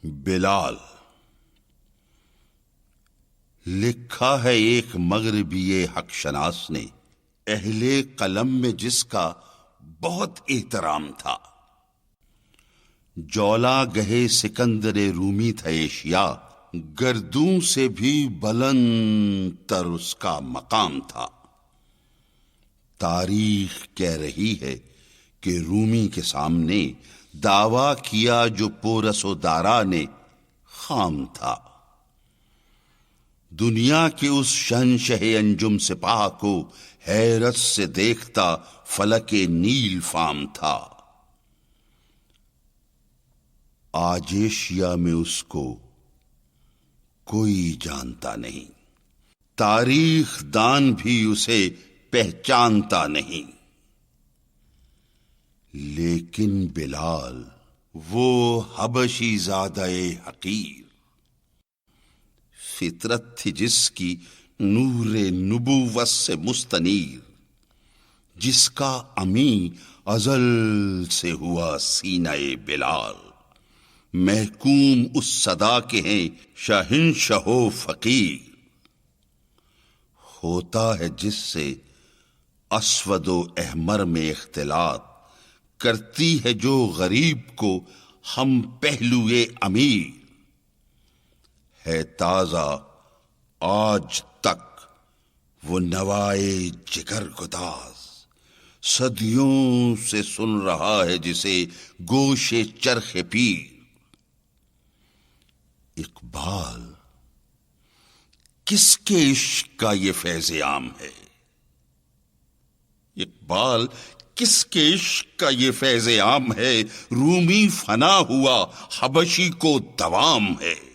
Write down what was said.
بلال، لکھا ہے ایک مغربی حق شناس نے، اہل قلم میں جس کا بہت احترام تھا۔ جولا گہے سکندر رومی تھا ایشیا، گردوں سے بھی بلند تر اس کا مقام تھا۔ تاریخ کہہ رہی ہے کہ رومی کے سامنے دعویٰ کیا جو پورس و دارا نے، خام تھا۔ دنیا کے اس شہنشہ انجم سپاہ کو حیرت سے دیکھتا فلک نیل فام تھا۔ آج ایشیا میں اس کو کوئی جانتا نہیں، تاریخ دان بھی اسے پہچانتا نہیں۔ لیکن بلال، وہ حبشی زادہ حقیر، فطرت تھی جس کی نور نبوت سے مستنیر، جس کا امی ازل سے ہوا سینہ بلال، محکوم اس صدا کے ہیں شہنشاہ و فقیر۔ ہوتا ہے جس سے اسود و احمر میں اختلاط، کرتی ہے جو غریب کو ہم پہلوئے امیر۔ ہے تازہ آج تک وہ نوائے جگر گداز، صدیوں سے سن رہا ہے جسے گوش چرخ پیر۔ اقبال، کس کے عشق کا یہ فیض عام ہے؟ اقبال، کس کے عشق کا یہ فیض عام ہے؟ رومی فنا ہوا، حبشی کو دوام ہے۔